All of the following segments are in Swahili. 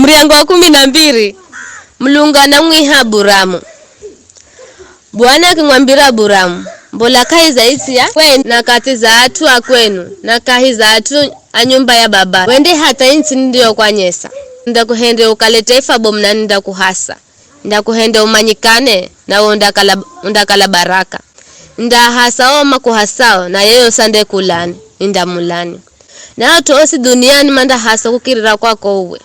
Mriango wa 12. Mulungu anamwiha Aburamu. Bwana akimwambira Aburamu, mbola kahi ts'i kwenu na kati za hatu kwenu na kahi za hatu nyumba ya Babayo. Wende hatha nindiyokwanyesa. Ndakuhende ukalete ifa bomna ndakuhasa. Ndakuhende umanyikane na undakala baraka. Ndahasa oma kuhasao na yeyo sande kulani indamulani. Na watu osi duniani manda hasa kukirira kwako uwe.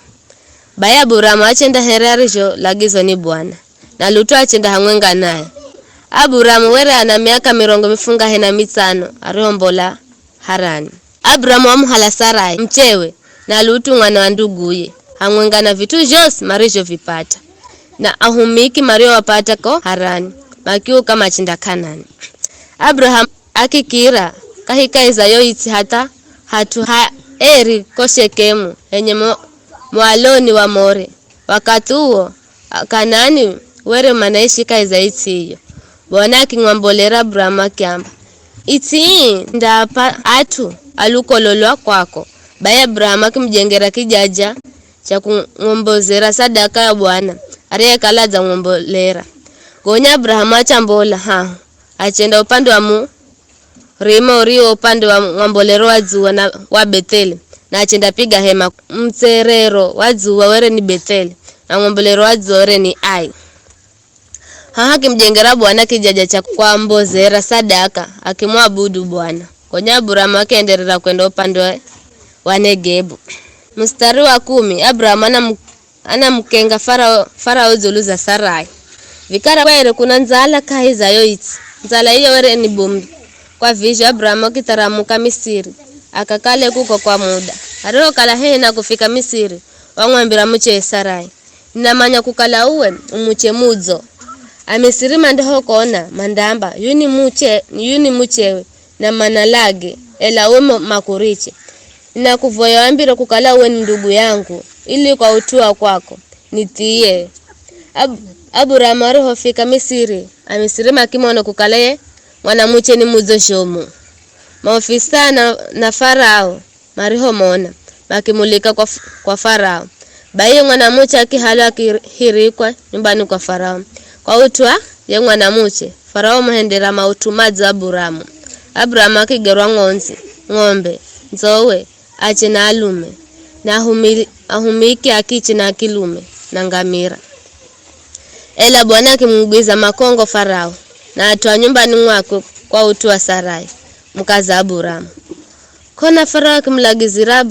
Baya Aburamu achenda herarisho lagizo ni Bwana. Na Lutu achenda hamwenga naye. Aburamu were ana miaka 5 ariho mbola Harani. Aburamu amuhala Sarai mchewe na Lutu mwana wa nduguye. Hamwenga na vitu jose marisho vipata. Na ahumiki mario wapata ko Harani. Makiu kama chinda Kanani. Abraham akikira kahi zayo itsi hatu eri koshekemu enye mwaloni wa more. Wakati huo Kanani were manaishi kahi za itsi hiyo. Bwana akimwambolera Abrahamu akiamba, itsi ndapa atu alukololwa kwako. Baya Abrahamu akimjengera kijaja cha kungombozera sadaka ya Bwana. Ariye kalaza ngombolera. Gonya Abrahamu achambola achenda upande wa rima urio upande wa ngombolero wa zuwa na wa Betheli. Na achenda piga hema mtserero wa zuwa were ni Betheli. Na ngombolero wa zuwa were ni Ai. Akimjengera Bwana kijaja cha kuambozera sadaka akimwabudu Bwana. Gonya Abrahamu akaendelea kwenda upande wa Negebu. Mstari wa 10. Abrahamu anamkenga Farao zuluza Sarai. Vikara were kuna nzala kahi zayo itsi. Nzala hiyo were ni bombi. Kwa visho Abrahamu akitaramuka Misiri. Akakale kuko kwa muda. Ariho kala na kufika Misiri. Wamwambira muche Sarai. Ninamanya kukala uwe umuche mudzo. Amisiri mandeho kona mandamba. Yuni muchewe na manalage. Ela uwe makuriche. Ninakuvoya wambira kukala uwe ndugu yangu. Ili kwa utua kwako. Nitiye. Aburamu ariho fika Misiri. Amisiri makimono kukalaye mwanamuche ni mudzo shomu. Maofisa na Farao mariho mona. Makimulika kwa Farao. Baye mwanamuche akihalo akihirikwa nyumbani kwa Farao. Kwa utua ye mwanamuche Farao muhendera mautumadzo Aburamu. Aburamu akigerwa ng'ombe, nzowe, ache na alume. Na ahumiki akichi na kilume na ngamira. Ela Bwana akimgwiza makongo Farao. Na atoa nyumbani mwako kwa utua Sarai mkaza Aburamu. Kona Farao akimlagizira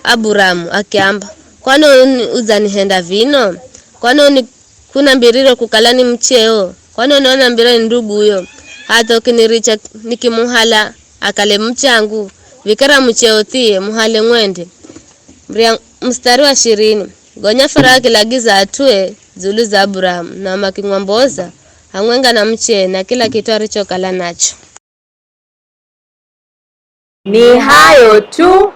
Aburamu akiamba, kwani uzanihenda vino? Kwani kuna mbiriro kukalani mcheo? Kwani unaona mbira ndugu huyo? Hata ukiniricha nikimuhala akale mchangu. Vikara mcheo tie muhale mwende. Mstari wa 20. Gonya Farao akilagiza atue zulu za Aburamu na makimwamboza hamwenga na mche na kila kitu alichokala nacho. Ni hayo tu.